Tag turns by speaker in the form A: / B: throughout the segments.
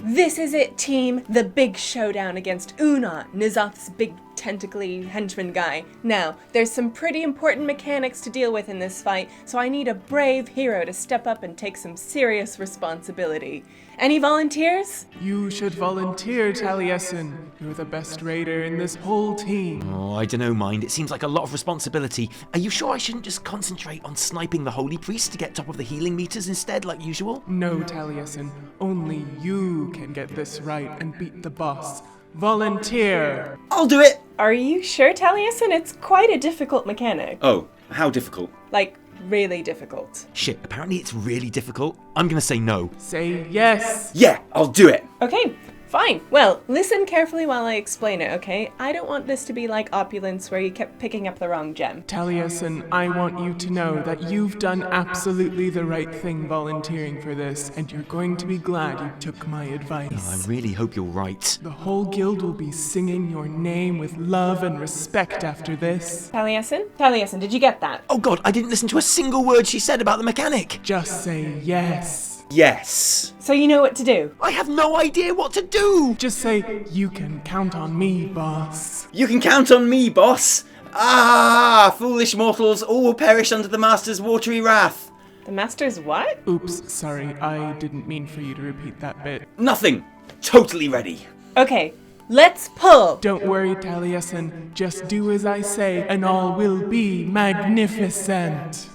A: This is it, team! The big showdown against Nzoth's big tentacly henchman guy. Now, there's some pretty important mechanics to deal with in this fight, so I need a brave hero to step up and take some serious responsibility. Any volunteers?
B: You should volunteer, Taliesin. You're the best raider in this whole team.
C: Oh, I dunno, Mind. It seems like a lot of responsibility. Are you sure I shouldn't just concentrate on sniping the Holy Priest to get top of the healing meters instead, like usual?
B: No, Taliesin. Only you can get this right and beat the boss. Volunteer!
D: I'll do it!
A: Are you sure, Taliesin? It's quite a difficult mechanic.
D: Oh, how difficult?
A: Like, really difficult.
C: Shit, apparently it's really difficult. I'm gonna say no.
B: Say yes!
D: Yeah, I'll do it!
A: Okay, fine. Well, listen carefully while I explain it, okay? I don't want this to be like Opulence where you kept picking up the wrong gem.
B: Taliesin, I want you to know that you've done absolutely the right thing volunteering for this, and you're going to be glad you took my advice.
C: I really hope you're right.
B: The whole guild will be singing your name with love and respect after this.
A: Taliesin, did you get that?
C: Oh god, I didn't listen to a single word she said about the mechanic!
B: Just say yes.
D: Yes.
A: So you know what to do?
C: I have no idea what to do!
B: Just say, you can count on me, boss.
D: You can count on me, boss! Ah, foolish mortals, all will perish under the Master's watery wrath.
A: The Master's what?
B: Oops, sorry, I didn't mean for you to repeat that bit.
D: Nothing. Totally ready.
A: Okay, let's pull!
B: Don't worry, Taliesin, just do as I say and all will be magnificent.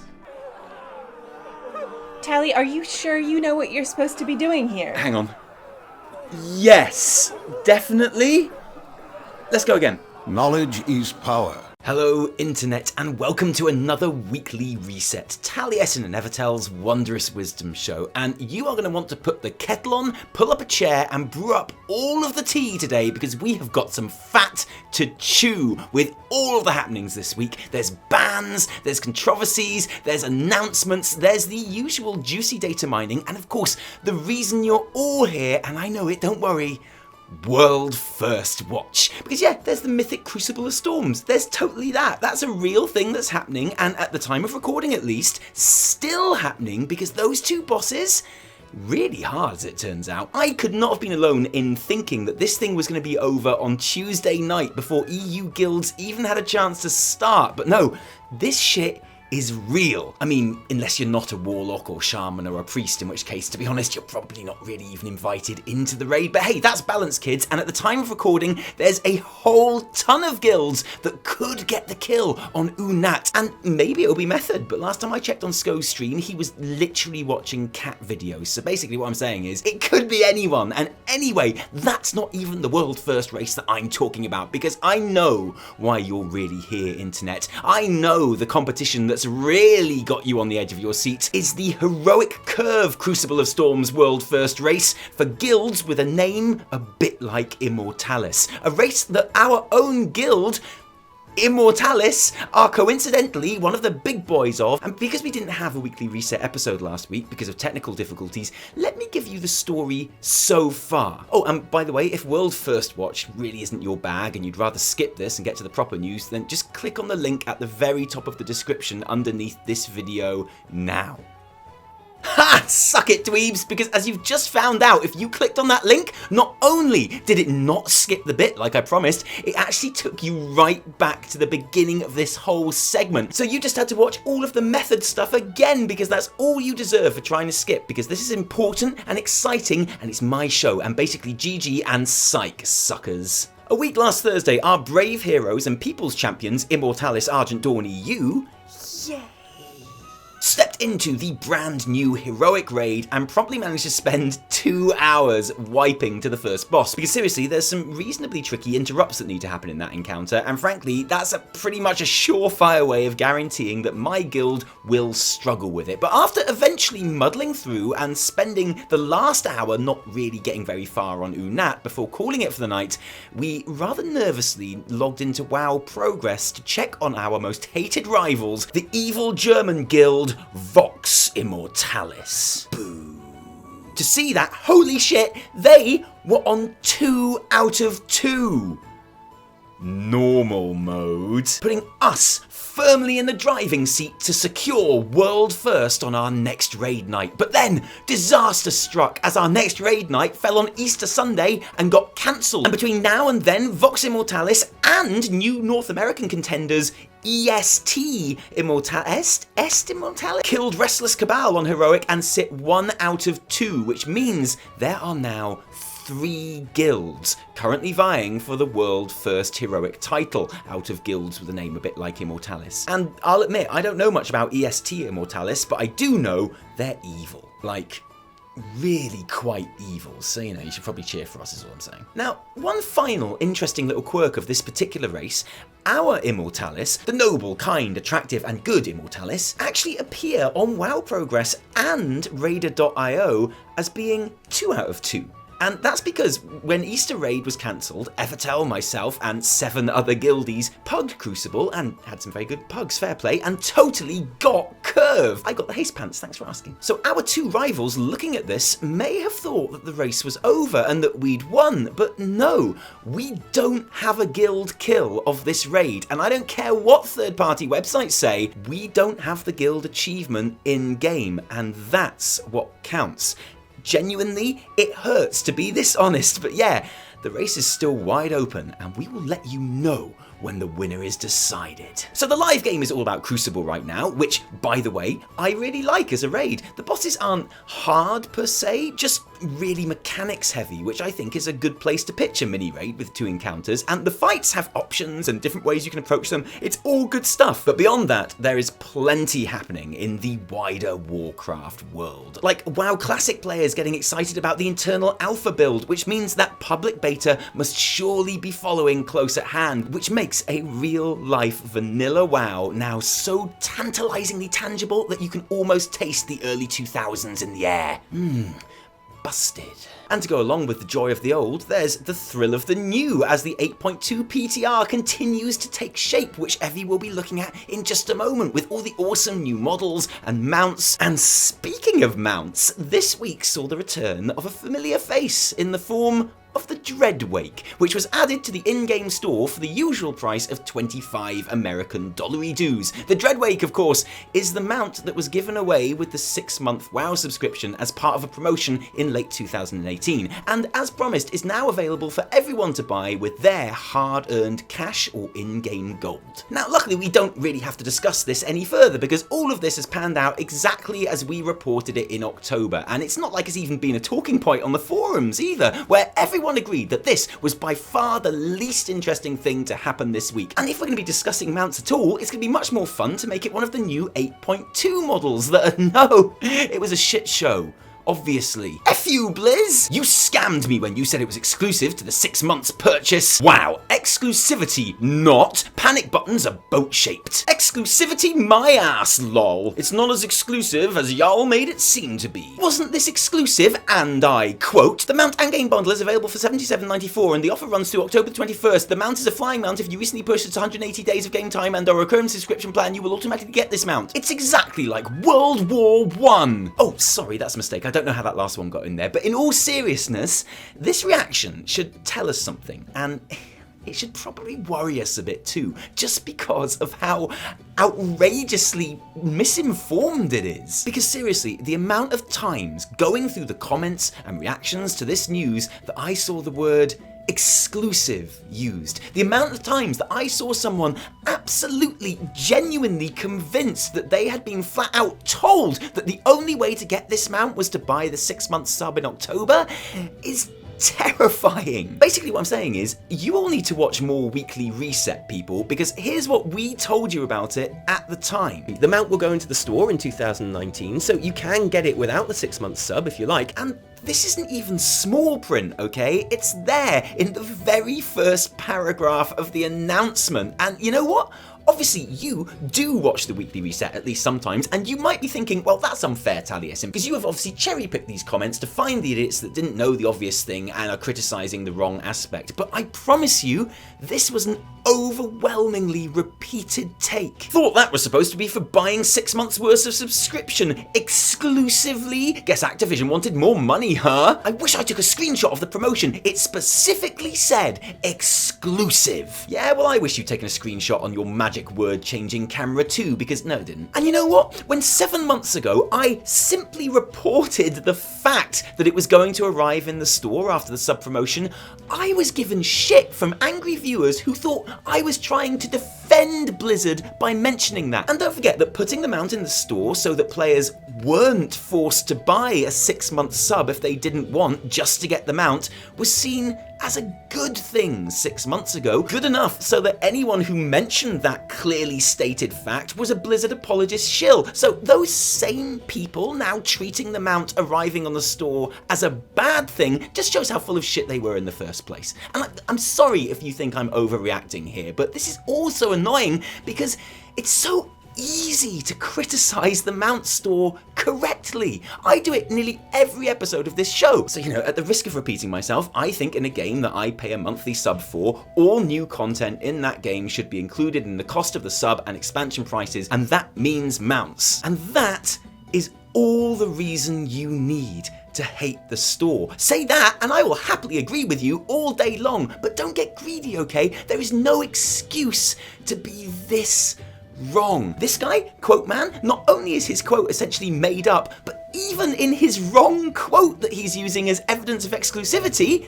A: Tally, are you sure you know what you're supposed to be doing here?
D: Hang on. Yes, definitely. Let's go again.
E: Knowledge is power.
D: Hello, Internet, and welcome to another weekly reset, Taliesin and Evitel's Wondrous Wisdom Show. And you are going to want to put the kettle on, pull up a chair, and brew up all of the tea today because we have got some fat to chew with all of the happenings this week. There's bans, there's controversies, there's announcements, there's the usual juicy data mining, and of course, the reason you're all here, and I know it, don't worry, World First Watch. Because yeah, there's the mythic Crucible of Storms. There's totally that. That's a real thing that's happening, and at the time of recording at least, still happening because those two bosses, really hard as it turns out. I could not have been alone in thinking that this thing was going to be over on Tuesday night before EU guilds even had a chance to start. But no, this shit is real. I mean, unless you're not a warlock or shaman or a priest, in which case, to be honest, you're probably not really even invited into the raid. But hey, that's balance, kids, and at the time of recording, there's a whole ton of guilds that could get the kill on Unat, and maybe it'll be Method, but last time I checked on Sko's stream, he was literally watching cat videos. So basically what I'm saying is, it could be anyone, and anyway, that's not even the world first race that I'm talking about, because I know why you're really here, Internet. I know the competition that's really got you on the edge of your seat is the Heroic Curve Crucible of Storms World First Race for guilds with a name a bit like Immortalis. A race that our own guild, Immortalis, are coincidentally one of the big boys of. And because we didn't have a weekly reset episode last week because of technical difficulties, let me give you the story so far. Oh, and by the way, if World First Watch really isn't your bag and you'd rather skip this and get to the proper news, then just click on the link at the very top of the description underneath this video now. Ha! Suck it, dweebs, because as you've just found out, if you clicked on that link, not only did it not skip the bit like I promised, it actually took you right back to the beginning of this whole segment. So you just had to watch all of the method stuff again, because that's all you deserve for trying to skip, because this is important and exciting, and it's my show, and basically GG and psych, suckers. A week last Thursday, our brave heroes and people's champions, Immortalis, Argent Dawn EU, stepped into the brand new heroic raid and promptly managed to spend 2 hours wiping to the first boss. Because seriously, there's some reasonably tricky interrupts that need to happen in that encounter, and frankly, that's pretty much a surefire way of guaranteeing that my guild will struggle with it. But after eventually muddling through and spending the last hour not really getting very far on Unat before calling it for the night, we rather nervously logged into WoW Progress to check on our most hated rivals, the evil German guild Vox Immortalis. Boo. To see that, holy shit, they were on 2 out of 2. normal mode, putting us firmly in the driving seat to secure world first on our next raid night. But then disaster struck as our next raid night fell on Easter Sunday and got cancelled. And between now and then, Vox Immortalis and new North American contenders Est Immortalis killed Restless Cabal on Heroic and sit 1 out of 2, which means there are now 3 guilds currently vying for the world first heroic title out of guilds with a name a bit like Immortalis. And I'll admit, I don't know much about Est Immortalis, but I do know they're evil. Like, really quite evil, so you know, you should probably cheer for us is all I'm saying. Now, one final interesting little quirk of this particular race, our Immortalis, the noble, kind, attractive and good Immortalis, actually appear on WoW Progress and Raider.io as being 2 out of 2. And that's because when Easter Raid was cancelled, Evitel, myself, and 7 other guildies pugged Crucible and had some very good pugs, fair play, and totally got Curve. I got the haste pants, thanks for asking. So our 2 rivals looking at this may have thought that the race was over and that we'd won, but no, we don't have a guild kill of this raid, and I don't care what third-party websites say, we don't have the guild achievement in-game, and that's what counts. Genuinely, it hurts to be this honest, but yeah, the race is still wide open and we will let you know when the winner is decided. So the live game is all about Crucible right now, which, by the way, I really like as a raid. The bosses aren't hard per se, just really mechanics heavy, which I think is a good place to pitch a mini raid with 2 encounters, and the fights have options and different ways you can approach them. It's all good stuff, but beyond that, there is plenty happening in the wider Warcraft world. Like WoW Classic players getting excited about the internal alpha build, which means that public beta must surely be following close at hand, which makes a real-life vanilla WoW now so tantalizingly tangible that you can almost taste the early 2000s in the air. Busted. And to go along with the joy of the old, there's the thrill of the new as the 8.2 PTR continues to take shape, which Evie will be looking at in just a moment with all the awesome new models and mounts. And speaking of mounts, this week saw the return of a familiar face in the form of the Dreadwake, which was added to the in-game store for the usual price of 25 American dollary dues. The Dreadwake, of course, is the mount that was given away with the 6-month WoW subscription as part of a promotion in late 2018, and as promised is now available for everyone to buy with their hard-earned cash or in-game gold. Now, luckily we don't really have to discuss this any further because all of this has panned out exactly as we reported it in October, and it's not like it's even been a talking point on the forums either, where everyone agreed that this was by far the least interesting thing to happen this week. And if we're going to be discussing mounts at all, it's going to be much more fun to make it one of the new 8.2 models that are, no, it was a shit show. Obviously. F you, Blizz! You scammed me when you said it was exclusive to the 6 months purchase. Wow, exclusivity, not. Panic buttons are boat-shaped. Exclusivity my ass, lol. It's not as exclusive as y'all made it seem to be. Wasn't this exclusive? And I quote, the mount and game bundle is available for $77.94 and the offer runs through October 21st. The mount is a flying mount. If you recently purchased 180 days of game time and a recurring subscription plan, you will automatically get this mount. It's exactly like World War I. Oh, sorry, that's a mistake. I don't know how that last one got in there, but in all seriousness, this reaction should tell us something, and it should probably worry us a bit too, just because of how outrageously misinformed it is. Because seriously, the amount of times going through the comments and reactions to this news that I saw the word exclusive used, the amount of times that I saw someone absolutely genuinely convinced that they had been flat out told that the only way to get this mount was to buy the 6-month sub in October is terrifying. Basically what I'm saying is, you all need to watch more Weekly Reset, people, because here's what we told you about it at the time. The mount will go into the store in 2019, so you can get it without the 6-month sub if you like, and this isn't even small print, okay? It's there in the very first paragraph of the announcement, and you know what? Obviously, you do watch the weekly reset at least sometimes, and you might be thinking, well, that's unfair, Taliesin, because you have obviously cherry-picked these comments to find the idiots that didn't know the obvious thing and are criticising the wrong aspect. But I promise you, this was an overwhelmingly repeated take. Thought that was supposed to be for buying 6 months worth of subscription exclusively? Guess Activision wanted more money, huh? I wish I took a screenshot of the promotion. It specifically said exclusive. Yeah, well, I wish you'd taken a screenshot on your magic word changing camera too, because no, it didn't. And you know what? When 7 months ago I simply reported the fact that it was going to arrive in the store after the sub promotion, I was given shit from angry viewers who thought I was trying to defend Blizzard by mentioning that. And don't forget that putting the mount in the store so that players weren't forced to buy a 6-month sub if they didn't want just to get the mount was seen as a good thing 6 months ago. Good enough so that anyone who mentioned that clearly stated fact was a Blizzard apologist shill. So those same people now treating the mount arriving on the store as a bad thing just shows how full of shit they were in the first place. And I'm sorry if you think I'm overreacting here, but this is also annoying because it's so easy to criticize the mount store correctly. I do it nearly every episode of this show. So, at the risk of repeating myself, I think in a game that I pay a monthly sub for, all new content in that game should be included in the cost of the sub and expansion prices, and that means mounts. And that is all the reason you need to hate the store. Say that and I will happily agree with you all day long, but don't get greedy, okay? There is no excuse to be this wrong. This guy, Quote Man, not only is his quote essentially made up, but even in his wrong quote that he's using as evidence of exclusivity,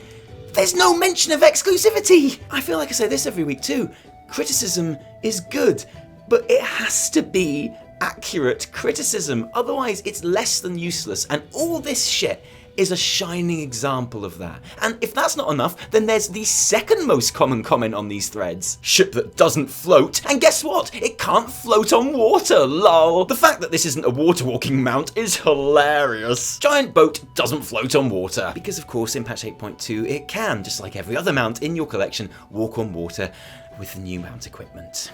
D: there's no mention of exclusivity. I feel like I say this every week too. Criticism is good, but it has to be accurate criticism, otherwise it's less than useless, and all this shit is a shining example of that. And if that's not enough, then there's the second most common comment on these threads. Ship that doesn't float. And guess what? It can't float on water, lol. The fact that this isn't a water walking mount is hilarious. Giant boat doesn't float on water. Because of course in patch 8.2 it can, just like every other mount in your collection, walk on water with the new mount equipment.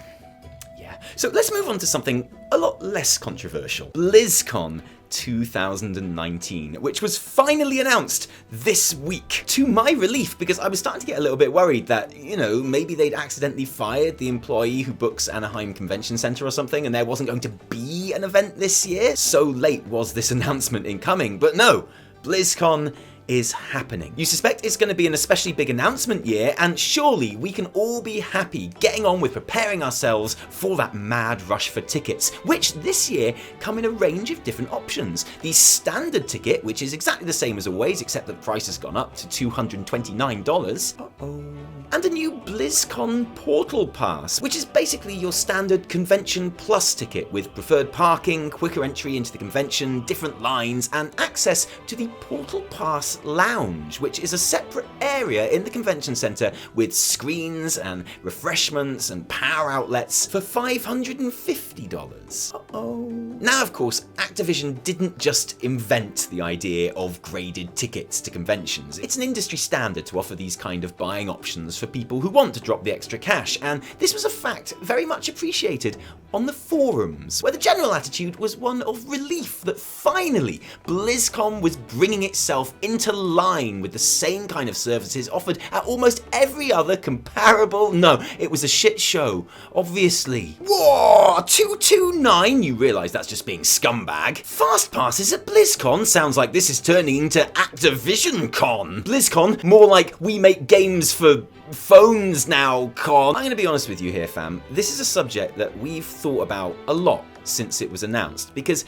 D: So let's move on to something a lot less controversial. BlizzCon 2019, which was finally announced this week. To my relief, because I was starting to get a little bit worried that, maybe they'd accidentally fired the employee who books Anaheim Convention Center or something and there wasn't going to be an event this year. So late was this announcement in coming, but no, BlizzCon is happening. You suspect it's going to be an especially big announcement year, and surely we can all be happy getting on with preparing ourselves for that mad rush for tickets, which this year come in a range of different options. The standard ticket, which is exactly the same as always, except that the price has gone up to $229. And a new BlizzCon Portal Pass, which is basically your standard Convention Plus ticket with preferred parking, quicker entry into the convention, different lines, and access to the Portal Pass Lounge, which is a separate area in the convention center with screens and refreshments and power outlets for $550. Now, of course, Activision didn't just invent the idea of graded tickets to conventions. It's an industry standard to offer these kind of buying options for people who want to drop the extra cash, and this was a fact very much appreciated on the forums, where the general attitude was one of relief that finally BlizzCon was bringing itself into line with the same kind of services offered at almost every other comparable. No, it was a shit show, obviously. Whoa, 229? You realise that's just being scumbag. Fast passes at BlizzCon sounds like this is turning into Activision Con. BlizzCon, more like we make games for phones now, con. I'm gonna be honest with you here, fam. This is a subject that we've thought about a lot since it was announced, because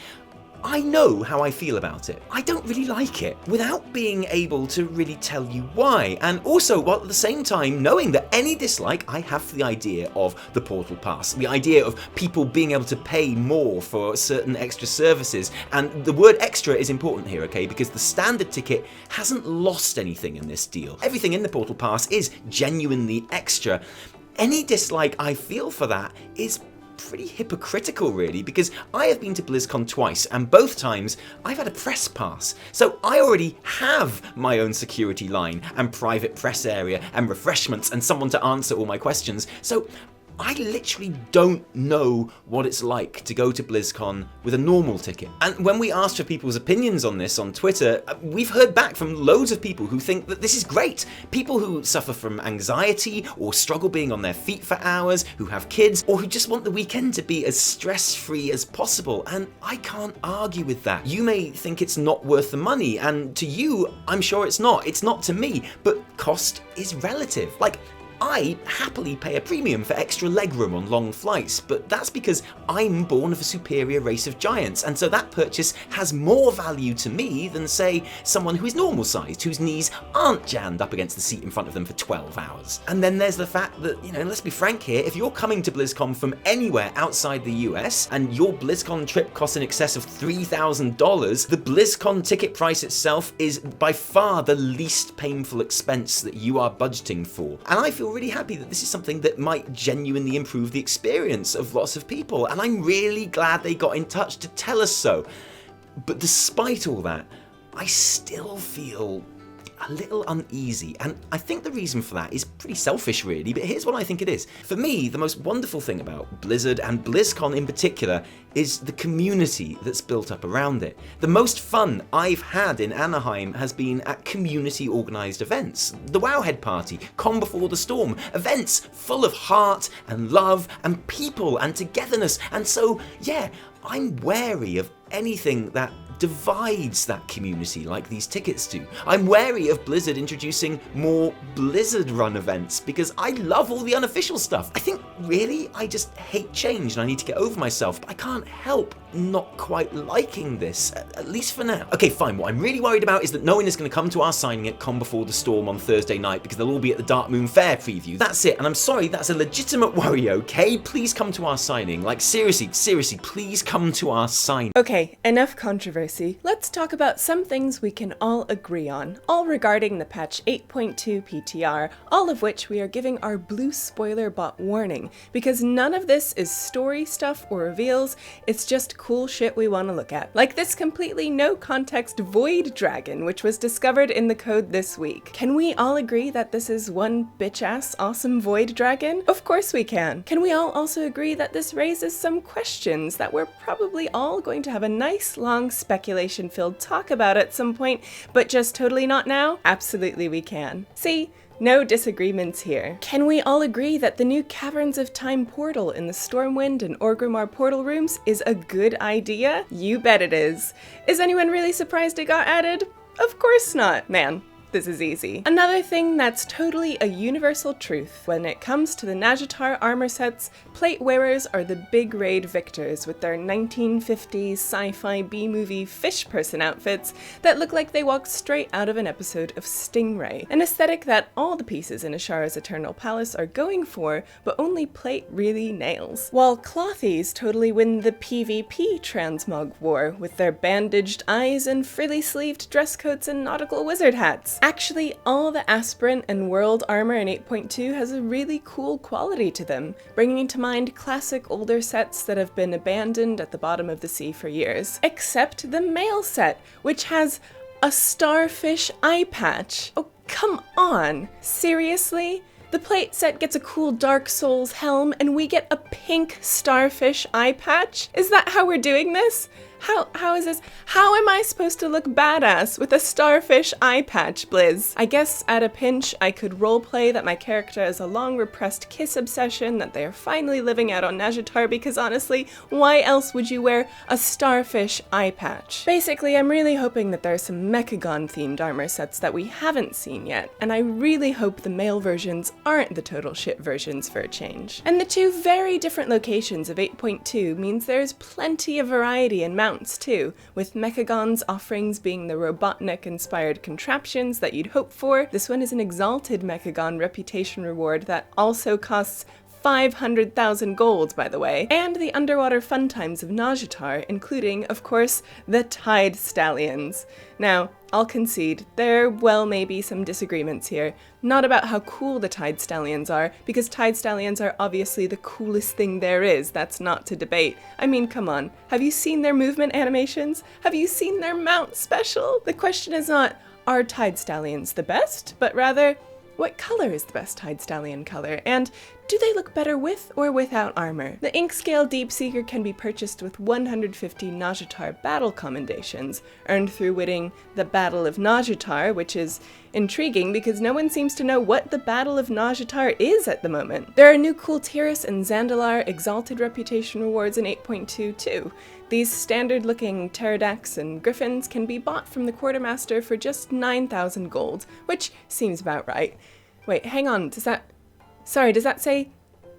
D: I know how I feel about it. I don't really like it, without being able to really tell you why, and also while at the same time knowing that any dislike I have for the idea of the Portal Pass, the idea of people being able to pay more for certain extra services, and the word extra is important here, okay, because the standard ticket hasn't lost anything in this deal. Everything in the Portal Pass is genuinely extra. Any dislike I feel for that is pretty hypocritical, really, because I have been to BlizzCon twice, and both times I've had a press pass. So I already have my own security line and private press area and refreshments and someone to answer all my questions. So I literally don't know what it's like to go to BlizzCon with a normal ticket. And when we asked for people's opinions on this on Twitter, we've heard back from loads of people who think that this is great. People who suffer from anxiety or struggle being on their feet for hours, who have kids, or who just want the weekend to be as stress-free as possible. And I can't argue with that. You may think it's not worth the money, and to you, I'm sure it's not. It's not to me, but cost is relative. Like, I happily pay a premium for extra legroom on long flights, but that's because I'm born of a superior race of giants, and so that purchase has more value to me than, say, someone who is normal sized, whose knees aren't jammed up against the seat in front of them for 12 hours. And then there's the fact that, let's be frank here, if you're coming to BlizzCon from anywhere outside the US, and your BlizzCon trip costs in excess of $3,000, the BlizzCon ticket price itself is by far the least painful expense that you are budgeting for. And I feel really happy that this is something that might genuinely improve the experience of lots of people, and I'm really glad they got in touch to tell us so. But despite all that, I still feel a little uneasy, and I think the reason for that is pretty selfish really, but here's what I think it is. For me, the most wonderful thing about Blizzard and BlizzCon in particular is the community that's built up around it. The most fun I've had in Anaheim has been at community organised events. The Wowhead Party, Con Before the Storm, events full of heart and love and people and togetherness, and so yeah, I'm wary of anything that divides that community like these tickets do. I'm wary of Blizzard introducing more Blizzard-run events because I love all the unofficial stuff. I think, really, I just hate change and I need to get over myself, but I can't help not quite liking this, at least for now. Okay, fine, what I'm really worried about is that no one is going to come to our signing at Con Before the Storm on Thursday night because they'll all be at the Dark Moon Fair preview. That's it, and I'm sorry, that's a legitimate worry, okay? Please come to our signing. Like, seriously, please come to our signing.
A: Okay, enough controversy. Let's talk about some things we can all agree on, all regarding the patch 8.2 PTR, all of which we are giving our blue spoiler bot warning, because none of this is story stuff or reveals, it's just cool shit we want to look at. Like this completely no context void dragon, which was discovered in the code this week. Can we all agree that this is one bitch-ass awesome void dragon? Of course we can. Can we all also agree that this raises some questions that we're probably all going to have a nice long speculation-filled talk about at some point, but just totally not now? Absolutely we can. See? No disagreements here. Can we all agree that the new Caverns of Time portal in the Stormwind and Orgrimmar portal rooms is a good idea? You bet it is. Is anyone really surprised it got added? Of course not, man. This is easy. Another thing that's totally a universal truth when it comes to the Nazjatar armor sets, plate wearers are the big raid victors with their 1950s sci-fi B-movie fish person outfits that look like they walked straight out of an episode of Stingray. An aesthetic that all the pieces in Azshara's Eternal Palace are going for, but only plate really nails. While clothies totally win the PvP transmog war with their bandaged eyes and frilly-sleeved dress coats and nautical wizard hats. Actually, all the aspirant and world armor in 8.2 has a really cool quality to them, bringing to mind classic older sets that have been abandoned at the bottom of the sea for years. Except the male set, which has a starfish eye patch. Oh, come on! Seriously? The plate set gets a cool Dark Souls helm, and we get a pink starfish eye patch? Is that how we're doing this? How is this? How am I supposed to look badass with a starfish eye patch, Blizz? I guess at a pinch, I could roleplay that my character has a long repressed kiss obsession that they are finally living out on Nazjatar, because honestly, why else would you wear a starfish eye patch? Basically, I'm really hoping that there are some Mechagon themed armor sets that we haven't seen yet, and I really hope the male versions aren't the total shit versions for a change. And the two very different locations of 8.2 means there's plenty of variety in mounts too, with Mechagon's offerings being the Robotnik-inspired contraptions that you'd hope for. This one is an exalted Mechagon reputation reward that also costs 500,000 gold, by the way, and the underwater fun times of Nazjatar, including, of course, the Tide Stallions. Now, I'll concede, there may be some disagreements here, not about how cool the Tide Stallions are, because Tide Stallions are obviously the coolest thing there is, that's not to debate. I mean, come on, have you seen their movement animations? Have you seen their mount special? The question is not, are Tide Stallions the best, but rather, what color is the best Tide Stallion color? And Do they look better with or without armor? The Inkscale Deepseeker can be purchased with 150 Nazjatar battle commendations, earned through winning the Battle of Nazjatar, which is intriguing because no one seems to know what the Battle of Nazjatar is at the moment. There are new Kultiris and Zandalar Exalted Reputation rewards in 8.2 too. These standard-looking pterodactyls and griffins can be bought from the Quartermaster for just 9,000 gold, which seems about right. Wait, hang on, does that say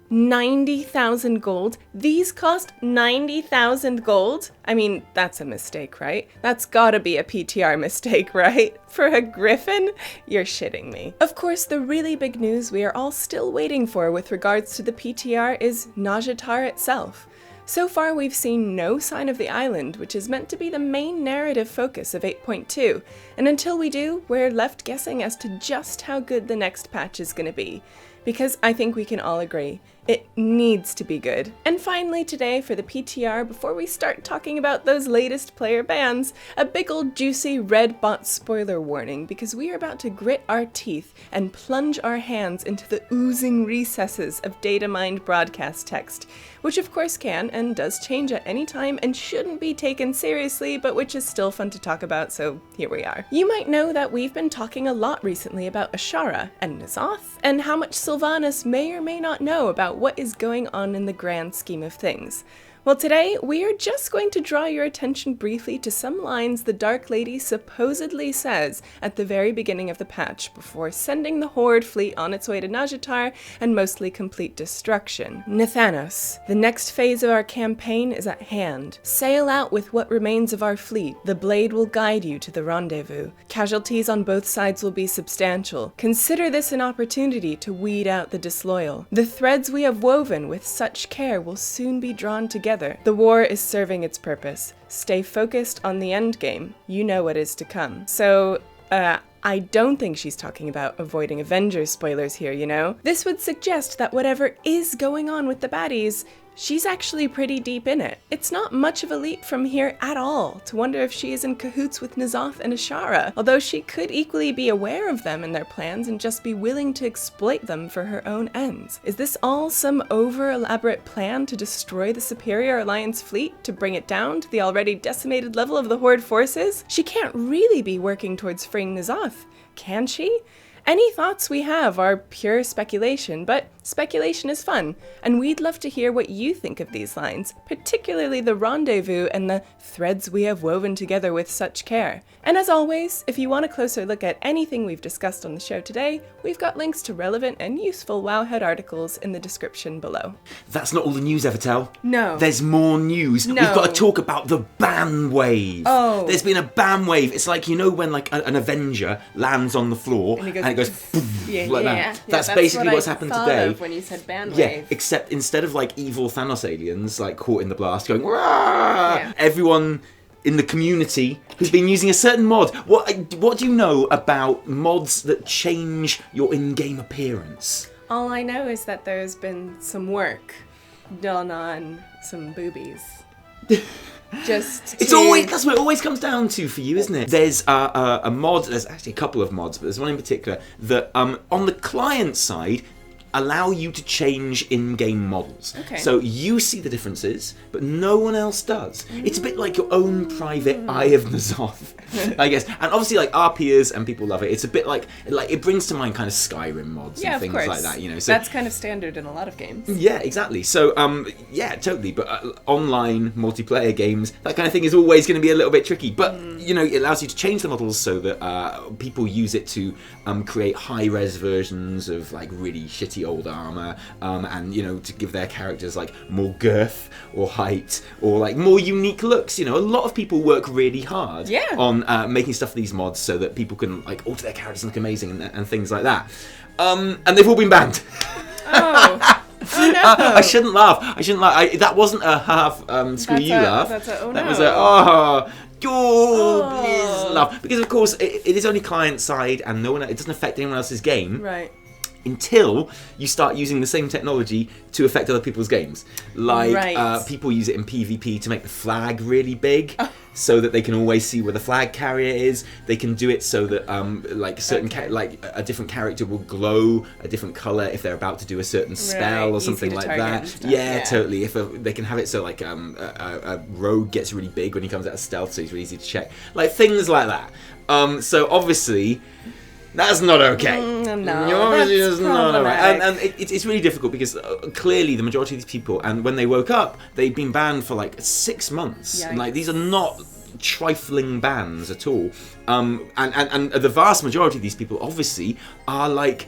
A: 90,000 gold? These cost 90,000 gold? I mean, that's a mistake, right? That's gotta be a PTR mistake, right? For a griffin? You're shitting me. Of course, the really big news we are all still waiting for with regards to the PTR is Nazjatar itself. So far, we've seen no sign of the island, which is meant to be the main narrative focus of 8.2, and until we do, we're left guessing as to just how good the next patch is gonna be. Because I think we can all agree, it needs to be good. And finally today for the PTR, before we start talking about those latest player bans, a big old juicy red bot spoiler warning, because we are about to grit our teeth and plunge our hands into the oozing recesses of datamined broadcast text, which of course can and does change at any time and shouldn't be taken seriously, but which is still fun to talk about, so here we are. You might know that we've been talking a lot recently about Azshara and Nzoth, and how much Sylvanas may or may not know about what is going on in the grand scheme of things. Well, today we are just going to draw your attention briefly to some lines the Dark Lady supposedly says at the very beginning of the patch before sending the Horde fleet on its way to Nazjatar and mostly complete destruction. Nathanos, the next phase of our campaign is at hand. Sail out with what remains of our fleet. The blade will guide you to the rendezvous. Casualties on both sides will be substantial. Consider this an opportunity to weed out the disloyal. The threads we have woven with such care will soon be drawn together. The war is serving its purpose. Stay focused on the end game. You know what is to come. So, I don't think she's talking about avoiding Avengers spoilers here, you know? This would suggest that whatever is going on with the baddies, she's actually pretty deep in it. It's not much of a leap from here at all to wonder if she is in cahoots with Nzoth and Azshara, although she could equally be aware of them and their plans and just be willing to exploit them for her own ends. Is this all some over-elaborate plan to destroy the Superior Alliance fleet, to bring it down to the already decimated level of the Horde forces? She can't really be working towards freeing Nzoth, can she? Any thoughts we have are pure speculation, but speculation is fun, and we'd love to hear what you think of these lines, particularly the rendezvous and the threads we have woven together with such care. And as always, if you want a closer look at anything we've discussed on the show today, we've got links to relevant and useful Wowhead articles in the description below.
D: That's not all the news, Evitel.
A: No.
D: There's more news.
A: No.
D: We've got to talk about the ban wave.
A: Oh.
D: There's been a ban wave. It's like, you know, when like an Avenger lands on the floor and it goes poof, like that. That's basically what's happened today.
A: When you said ban
D: Yeah,
A: wave.
D: except instead of like evil Thanos aliens like caught in the blast going "Wah!" Everyone in the community who's been using a certain mod. What do you know about mods that change your in-game appearance?
A: All I know is that there's been some work done on some boobies.
D: That's what it always comes down to for you, isn't it? There's a mod, there's actually a couple of mods, but there's one in particular that on the client side allow you to change in-game models.
A: Okay.
D: So you see the differences, but no one else does. It's a bit like your own private Eye of Nzoth, I guess. And obviously, like, our peers and people love it. It's a bit like it brings to mind kind of Skyrim mods and things like that, you know. So
A: that's kind of standard in a lot of games.
D: yeah, exactly. So, yeah, totally. But online multiplayer games, that kind of thing is always going to be a little bit tricky. But, you know, it allows you to change the models so that people use it to create high-res versions of, like, really shitty old armor, and, you know, to give their characters, like, more girth or height or, like, more unique looks. You know, a lot of people work really hard on making stuff for these mods so that people can, like, alter their characters and look amazing and things like that. And they've all been banned.
A: Oh. Oh no!
D: I shouldn't laugh. That wasn't a half screw you laugh.
A: That's a oh no.
D: That was a please laugh. Because of course it is only client side and it doesn't affect anyone else's game.
A: Right.
D: until you start using the same technology to affect other people's games. Like, people use it in PvP to make the flag really big, so that they can always see where the flag carrier is. They can do it so that, like, a different character will glow a different color if they're about to do a certain spell or something like that. Yeah, totally. If they can have it so, like, a rogue gets really big when he comes out of stealth, so he's really easy to check. Like, things like that. So, obviously, that's not okay.
A: That's
D: not alright. And it's really difficult because clearly the majority of these people, and when they woke up, they'd been banned for like 6 months. And, like, these are not trifling bans at all. And the vast majority of these people obviously are like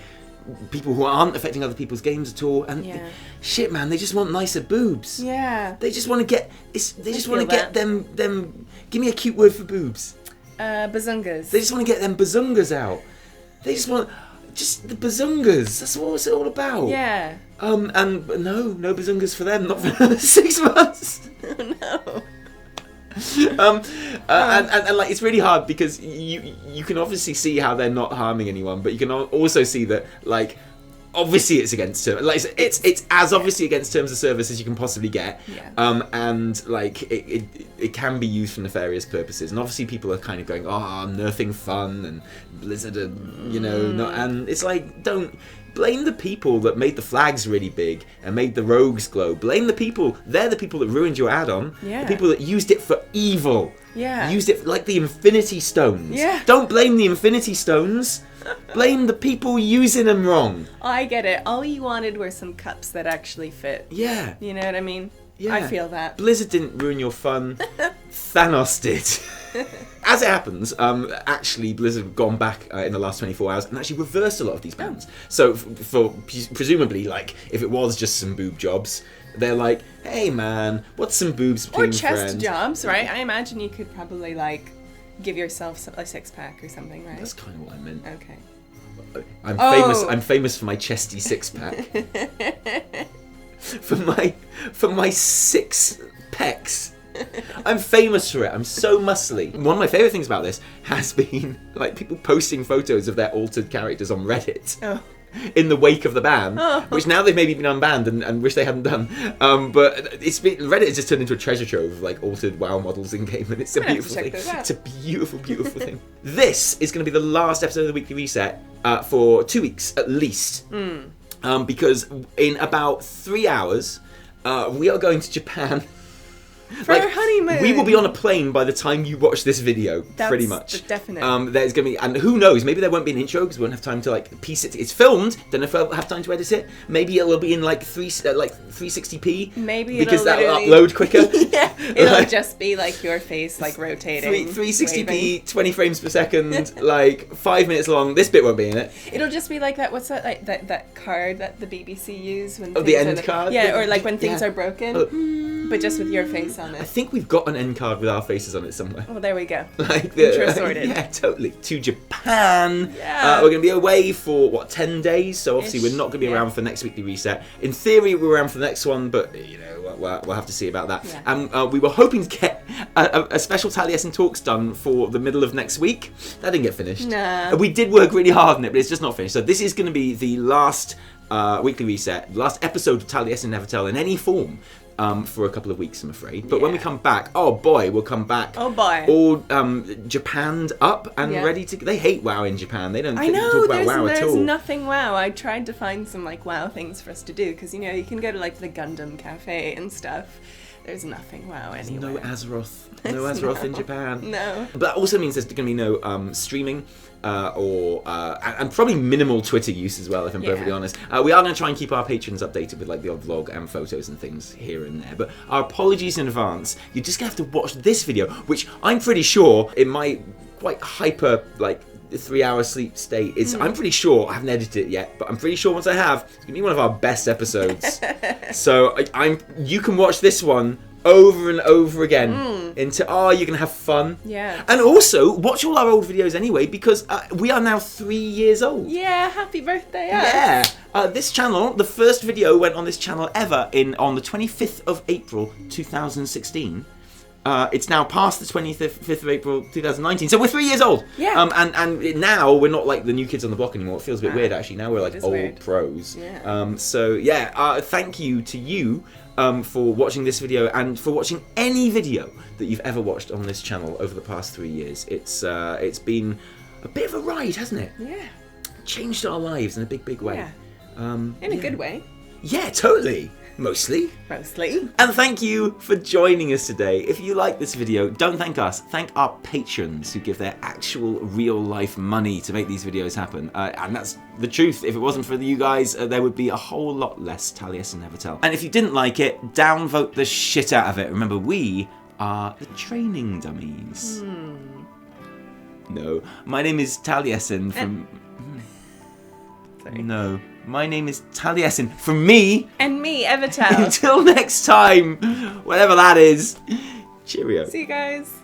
D: people who aren't affecting other people's games at all. And shit, man, they just want nicer boobs. Yeah. They just want to get. They just want to get them. Give me a cute word for boobs.
A: Bazungas.
D: They just want to get them bazungas out. They just want the bazungas. That's what it's all about.
A: Yeah.
D: And no bazungas for them. Not for 6 months.
A: No.
D: And like, it's really hard because you can obviously see how they're not harming anyone, but you can also see that, like, obviously it's against terms. Like, it's as obviously against terms of service as you can possibly get. Yeah. And like it can be used for nefarious purposes. And obviously people are kind of going, nerfing fun and Blizzard, and it's like, don't blame the people that made the flags really big and made the rogues glow. Blame the people. They're the people that ruined your add-on. Yeah. The people that used it for evil. Yeah. Used it like the Infinity Stones. Yeah. Don't blame the Infinity Stones. Blame the people using them wrong.
A: I get it. All you wanted were some cups that actually fit. Yeah. You know what I mean? Yeah. I feel that.
D: Blizzard didn't ruin your fun. Thanos did. As it happens, actually Blizzard have gone back in the last 24 hours and actually reversed a lot of these bans. So for presumably, like, if it was just some boob jobs, they're like, hey man, what's some boobs between friends?
A: Or chest jobs, right? I imagine you could probably, like, give yourself a 6-pack or something, right?
D: That's kind of what I meant.
A: Okay.
D: I'm famous for my chesty 6-pack. for my 6 pecs. I'm famous for it. I'm so muscly. One of my favourite things about this has been, like, people posting photos of their altered characters on Reddit. Oh. In the wake of the ban, which now they've maybe been unbanned and wish they hadn't done. But Reddit has just turned into a treasure trove of, like, altered WoW models in game, and it's a beautiful thing. It's a beautiful, beautiful thing. This is going to be the last episode of the Weekly Reset for 2 weeks at least, because in about 3 hours we are going to Japan.
A: For our honeymoon.
D: We will be on a plane by the time you watch this video, pretty much.
A: Definite.
D: There's going to be, and who knows, maybe there won't be an intro because we won't have time to, like, piece it. It's filmed. Don't know if I'll have time to edit it. Maybe it will be in, like, 360p.
A: Maybe
D: because that will upload quicker.
A: Yeah, it'll just be, like, your face, like, rotating.
D: 360p, waving. 20 frames per second, like, 5 minutes long. This bit won't be in it.
A: It'll just be like that. What's that? Like that card that the BBC use when
D: the end card.
A: Yeah, or like when things are broken. But just with your face on it.
D: I think we've got an end card with our faces on it somewhere.
A: Oh, there we go.
D: Like
A: intro sorted.
D: Yeah, totally. To Japan. Yeah. We're going to be away for, 10 days? So obviously we're not going to be around for the next Weekly Reset. In theory, we're around for the next one, but, we'll have to see about that. Yeah. And we were hoping to get a special Taliesin Talks done for the middle of next week. That didn't get finished.
A: No.
D: We did work really hard on it, but it's just not finished. So this is going to be the last Weekly Reset, last episode of Taliesin and Evitel in any form. For a couple of weeks, I'm afraid. But when we come back, we'll come back.
A: Oh boy!
D: All Japanned up and ready to. They hate WoW in Japan. They don't talk about WoW at all.
A: There's nothing WoW. I tried to find some, like, WoW things for us to do because you can go to, like, the Gundam Cafe and stuff. There's nothing WoW anywhere.
D: No Azeroth. No Azeroth in Japan.
A: No.
D: But that also means there's going to be no streaming. And probably minimal Twitter use as well, if I'm perfectly honest. We are going to try and keep our patrons updated with, like, the odd vlog and photos and things here and there. But our apologies in advance. You're just going to have to watch this video, which I'm pretty sure in my quite hyper, like, 3-hour sleep state I'm pretty sure I haven't edited it yet, but I'm pretty sure once I have, it's gonna be one of our best episodes. So you can watch this one over and over again you're gonna have fun.
A: Yeah.
D: And also watch all our old videos anyway, because we are now 3 years old.
A: Yeah, happy birthday us.
D: Yeah. This channel, the first video went on this channel ever on the 25th of April 2016. It's now past the 25th of April 2019, so we're 3 years old.
A: Yeah.
D: And now we're not like the new kids on the block anymore. It feels a bit weird, actually. Now we're like old
A: weird.
D: pros.
A: Yeah.
D: So yeah, thank you to you for watching this video and for watching any video that you've ever watched on this channel over the past 3 years. It's been a bit of a ride, hasn't it?
A: Yeah.
D: Changed our lives in a big way.
A: Yeah. In a good way.
D: Yeah, totally. Mostly. And thank you for joining us today. If you like this video, don't thank us. Thank our patrons who give their actual real-life money to make these videos happen. And that's the truth. If it wasn't for you guys, there would be a whole lot less Taliesin and Evitel. And if you didn't like it, downvote the shit out of it. Remember, we are the training dummies. No. My name is Taliesin from...
A: Sorry.
D: No. My name is Taliesin from me.
A: And me, Evitel.
D: Until next time, whatever that is. Cheerio.
A: See you guys.